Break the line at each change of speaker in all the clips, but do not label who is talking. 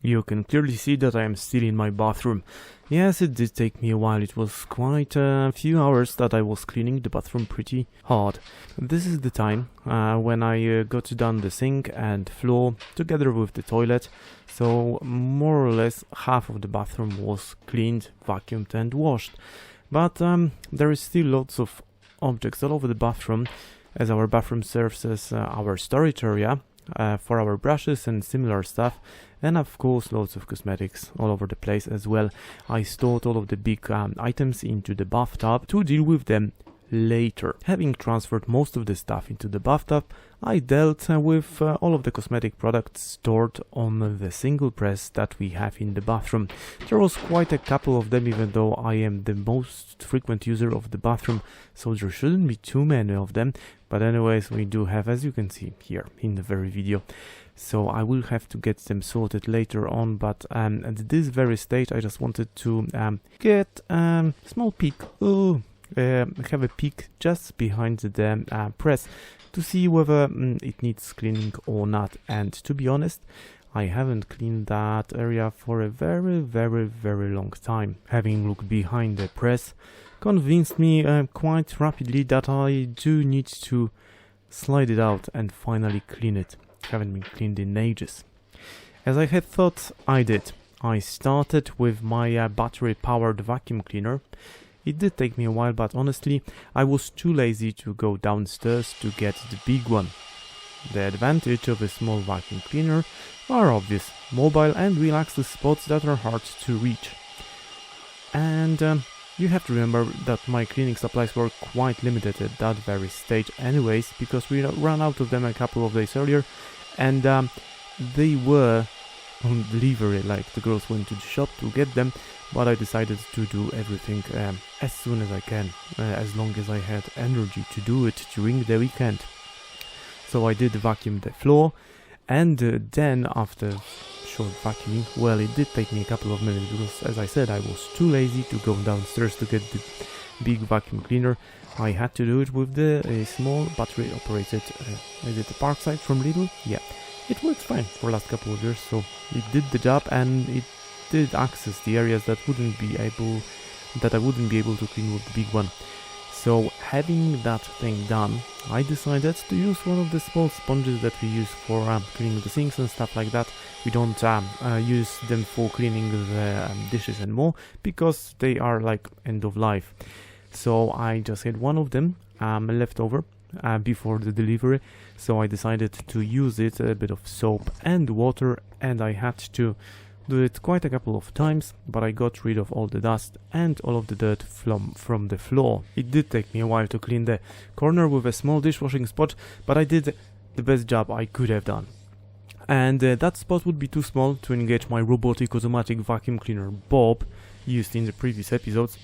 You can clearly see that I am still in my bathroom. Yes, it did take me a while. It was quite a few hours that I was cleaning the bathroom pretty hard. This is the time when I got down the sink and floor together with the toilet. So more or less half of the bathroom was cleaned, vacuumed and washed. But there is still lots of objects all over the bathroom, as our bathroom serves as our storage area for our brushes and similar stuff, and of course loads of cosmetics all over the place as well. I stored all of the big items into the bathtub to deal with them later. Having transferred most of the stuff into the bathtub, I dealt with all of the cosmetic products stored on the single press that we have in the bathroom. There was quite a couple of them, even though I am the most frequent user of the bathroom, so there shouldn't be too many of them. But anyways, we do have, as you can see here in the very video. So I will have to get them sorted later on, but at this very stage I just wanted to get a small peek. Have a peek just behind the press to see whether it needs cleaning or not. And to be honest, I haven't cleaned that area for a very long time. Having looked behind the press convinced me quite rapidly that I do need to slide it out and finally clean it. Haven't been cleaned in ages. As I had thought I did, I started with my battery powered vacuum cleaner. It did take me a while, but honestly, I was too lazy to go downstairs to get the big one. The advantage of a small vacuum cleaner are obvious: mobile and will access spots that are hard to reach. And you have to remember that my cleaning supplies were quite limited at that very stage anyways, because we ran out of them a couple of days earlier, and they were on delivery, like the girls went to the shop to get them, but I decided to do everything as soon as I can, as long as I had energy to do it during the weekend. So I did vacuum the floor, and then after short vacuuming, well, it did take me a couple of minutes because, as I said, I was too lazy to go downstairs to get the big vacuum cleaner. I had to do it with the small battery operated, is it the Parkside from Lidl? Yeah, it works fine for the last couple of years, so it did the job, and it did access the areas that I wouldn't be able to clean with the big one. So having that thing done, I decided to use one of the small sponges that we use for cleaning the sinks and stuff like that. We don't use them for cleaning the dishes anymore because they are like end of life. So I just had one of them left over before the delivery, so I decided to use it, a bit of soap and water, and I had to do it quite a couple of times, but I got rid of all the dust and all of the dirt from the floor. It did take me a while to clean the corner with a small dishwashing spot, but I did the best job I could have done. And that spot would be too small to engage my robotic automatic vacuum cleaner Bob used in the previous episodes,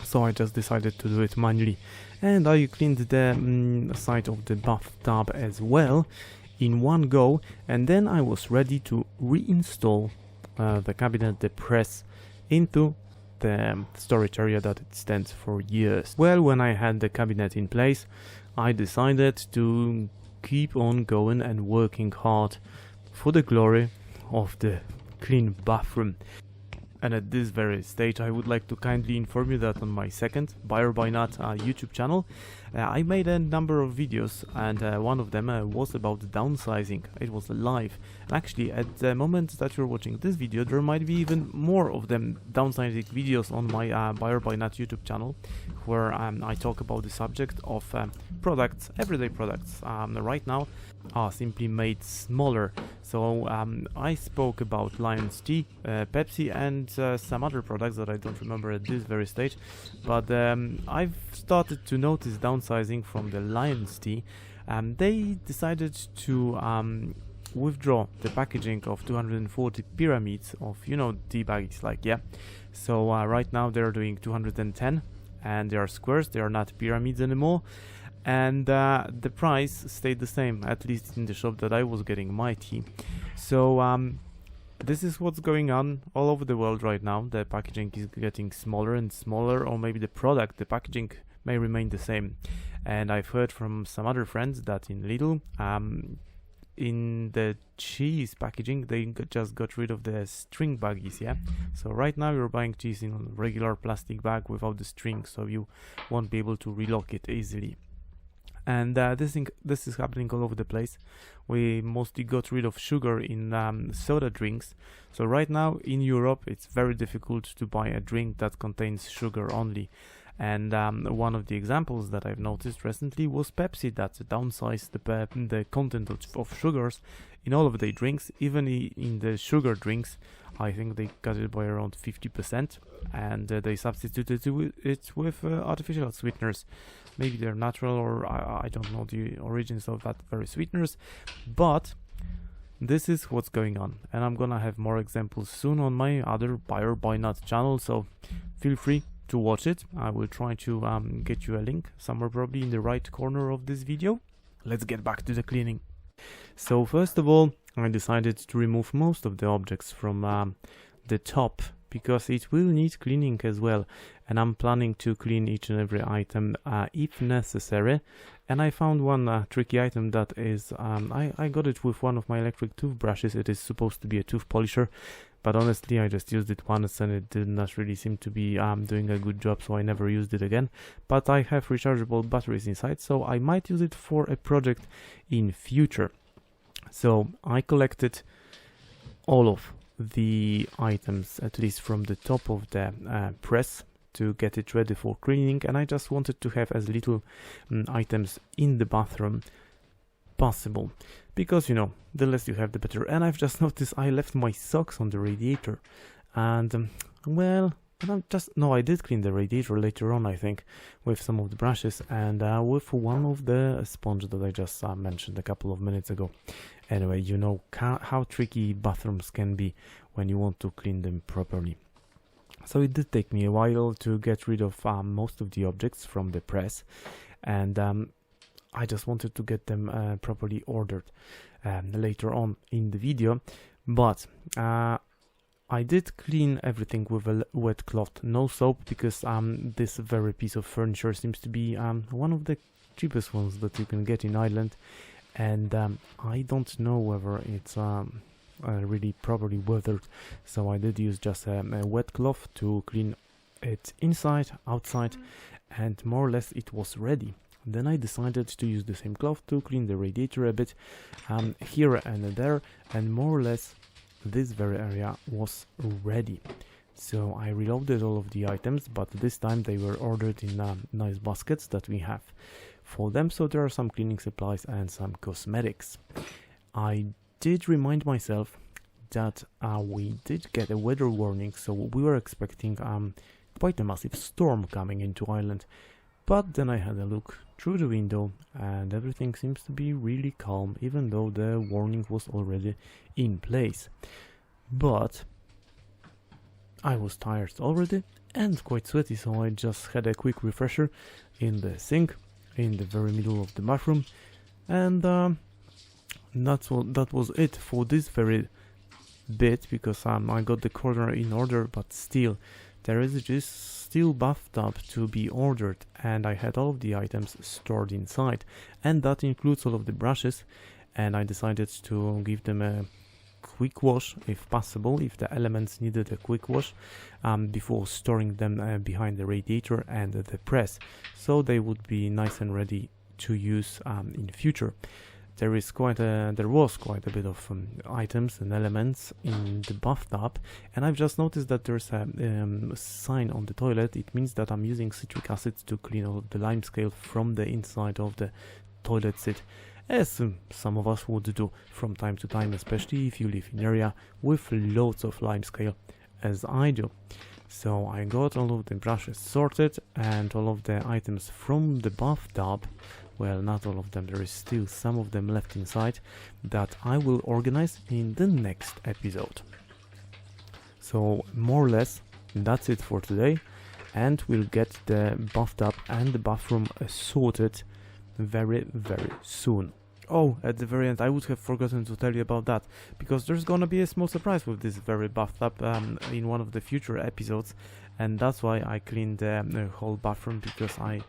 so I just decided to do it manually. And I cleaned the side of the bathtub as well in one go, and then I was ready to reinstall the cabinet, the press, into the storage area that it stands for years. Well, when I had the cabinet in place, I decided to keep on going and working hard for the glory of the clean bathroom. And at this very stage, I would like to kindly inform you that on my second Buyer by Nut YouTube channel, I made a number of videos, and one of them was about downsizing. It was live. And actually, at the moment that you're watching this video, there might be even more of them downsizing videos on my Buyer by Nut YouTube channel, where I talk about the subject of products, everyday products. Right now are simply made smaller. So I spoke about Lion's Tea, Pepsi, and some other products that I don't remember at this very stage, but I've started to notice downsizing from the Lion's Tea. They decided to withdraw the packaging of 240 pyramids of, tea bags, like, yeah. So right now they're doing 210, and they are squares, they are not pyramids anymore. And the price stayed the same, at least in the shop that I was getting my tea. So this is what's going on all over the world right now. The packaging is getting smaller and smaller, or maybe the packaging may remain the same. And I've heard from some other friends that in Lidl, in the cheese packaging they just got rid of the string baggies, yeah. So right now you're buying cheese in a regular plastic bag without the string, so you won't be able to relock it easily. And this is happening all over the place. We mostly got rid of sugar in soda drinks. So right now in Europe it's very difficult to buy a drink that contains sugar only. And one of the examples that I've noticed recently was Pepsi, that downsized the content of sugars in all of their drinks. Even in the sugar drinks, I think they cut it by around 50%, and they substituted it with artificial sweeteners. Maybe they're natural, or I don't know the origins of that very sweeteners, but this is what's going on. And I'm gonna have more examples soon on my other Buy or Buy Not channel, so feel free to watch it. I will try to get you a link somewhere, probably in the right corner of this video. Let's get back to the cleaning. So first of all, I decided to remove most of the objects from the top, because it will need cleaning as well, and I'm planning to clean each and every item if necessary. And I found one tricky item that is, I got it with one of my electric toothbrushes. It is supposed to be a tooth polisher, but honestly I just used it once and it did not really seem to be doing a good job, so I never used it again. But I have rechargeable batteries inside, so I might use it for a project in future. So I collected all of the items, at least from the top of the press, to get it ready for cleaning, and I just wanted to have as little items in the bathroom possible, because you know, the less you have the better. And I've just noticed I left my socks on the radiator, and well, I did clean the radiator later on, I think, with some of the brushes and with one of the sponge that I just mentioned a couple of minutes ago. Anyway, you know how tricky bathrooms can be when you want to clean them properly. So it did take me a while to get rid of most of the objects from the press, and I just wanted to get them properly ordered later on in the video. But I did clean everything with a wet cloth, no soap, because this very piece of furniture seems to be one of the cheapest ones that you can get in Ireland, and I don't know whether it's really properly weathered, so I did use just a wet cloth to clean it inside, outside, and more or less it was ready. Then I decided to use the same cloth to clean the radiator a bit, here and there, and more or less this very area was ready. So I reloaded all of the items, but this time they were ordered in nice baskets that we have for them, so there are some cleaning supplies and some cosmetics. I did remind myself that we did get a weather warning, so we were expecting quite a massive storm coming into Ireland, but then I had a look through the window and everything seems to be really calm, even though the warning was already in place. But I was tired already and quite sweaty, so I just had a quick refresher in the sink in the very middle of the bathroom, and that was it for this very bit, because I got the corner in order, but still there is just still bathtub to be ordered, and I had all of the items stored inside, and that includes all of the brushes, and I decided to give them a quick wash if possible, if the elements needed a quick wash, before storing them behind the radiator and the press, so they would be nice and ready to use in future. There was quite a bit of items and elements in the bathtub, and I've just noticed that there's a sign on the toilet. It means that I'm using citric acid to clean all of the lime scale from the inside of the toilet seat, as some of us would do from time to time, especially if you live in an area with loads of lime scale, as I do. So I got all of the brushes sorted and all of the items from the bathtub. Well, not all of them, there is still some of them left inside that I will organize in the next episode. So more or less that's it for today, and we'll get the bathtub and the bathroom sorted very soon. Oh, at the very end, I would have forgotten to tell you about that, because there's gonna be a small surprise with this very bathtub in one of the future episodes, and that's why I cleaned the whole bathroom, because I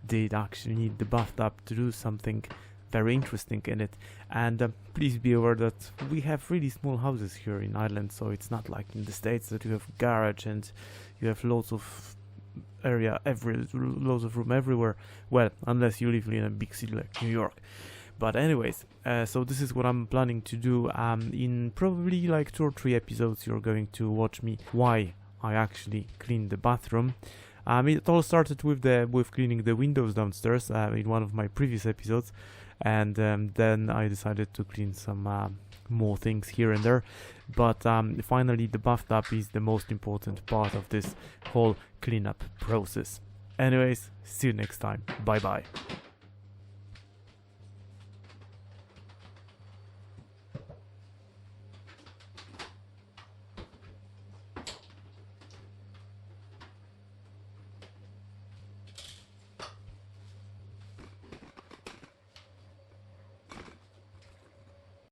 did actually need the bathtub to do something very interesting in it. And please be aware that we have really small houses here in Ireland, so it's not like in the States that you have garage and you have loads of area, loads of room everywhere. Well, unless you live in a big city like New York. But anyways, so this is what I'm planning to do. In probably like 2 or 3 episodes, you're going to watch me why I actually clean the bathroom. It all started with cleaning the windows downstairs in one of my previous episodes, and then I decided to clean some more things here and there. But finally, the bathtub is the most important part of this whole cleanup process. Anyways, see you next time. Bye bye.